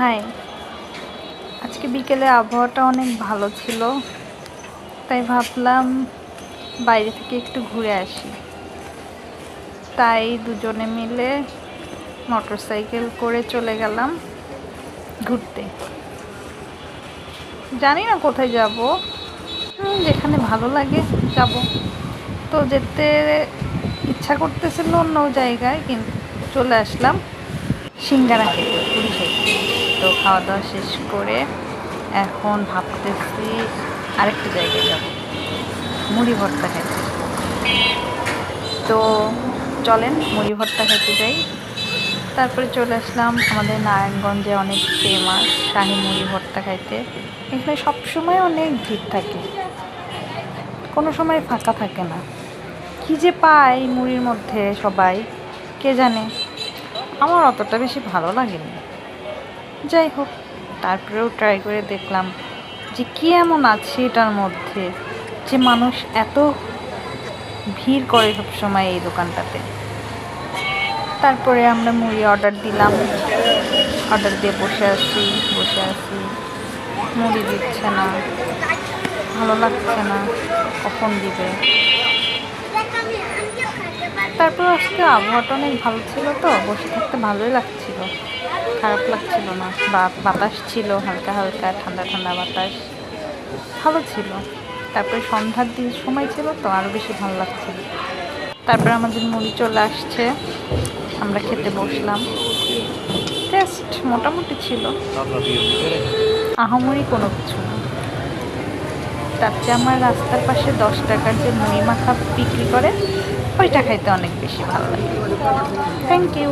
High, আজকে বিকেলে আবহাওয়াটা অনেক ভালো ছিল, তাই ভাবলাম বাইরে থেকে একটু ঘুরে আসি। তাই দুজনে মিলে মোটরসাইকেল করে চলে গেলাম ঘুরতে। জানি না কোথায় যাব, যেখানে ভালো লাগে যাব। তো যেতে ইচ্ছা করতেছিল অন্য জায়গায়, কিন্তু চলে আসলাম সিঙ্গারা খেতে, পুরি খেতে। তো খাওয়া দাওয়া শেষ করে এখন ভাবতেছি আরেকটা জায়গায় যাব, মুড়ি ভর্তা খাইতে। তো চলেন মুড়ি ভর্তা খেতে যাই। তারপরে চলে আসলাম আমাদের নারায়ণগঞ্জে অনেক ফেমাস শাহী মুড়ি ভর্তা খাইতে। এখানে সবসময় অনেক ভিড় থাকে, কোনো সময় ফাঁকা থাকে না। কী যে পায় মুড়ির মধ্যে সবাই, কে জানে। আমার অতটা বেশি ভালো লাগেনি, যাই হোক। তারপরেও ট্রাই করে দেখলাম যে কী এমন আছে এটার মধ্যে যে মানুষ এত ভিড় করে সবসময় এই দোকানটাতে। তারপরে আমরা মুড়ি অর্ডার দিলাম, অর্ডার দিয়ে বসে আছি। মুড়ি দিচ্ছে না, ভালো লাগছে না, কখন দিবে। তারপর আজকে আবহাওয়াটা অনেক ভালো ছিল, তো বসে থাকতে ভালোই লাগছিল, খারাপ লাগছিল না। বাতাস ছিল, হালকা হালকা ঠান্ডা ঠান্ডা বাতাস, ভালো ছিল। তারপরে সন্ধ্যার দিন সময় ছিল, তো আরও বেশি ভালো লাগছিল। তারপরে আমাদের মুড়ি চলে আসছে, আমরা খেতে বসলাম। টেস্ট মোটামুটি ছিল, আহামরি কোনো কিছু না। তার চেয়ে আমার রাস্তার পাশে 10 টাকার যে মুড়ি মাখা বিক্রি করে, ওইটা খাইতে অনেক বেশি ভালো লাগে। Thank you.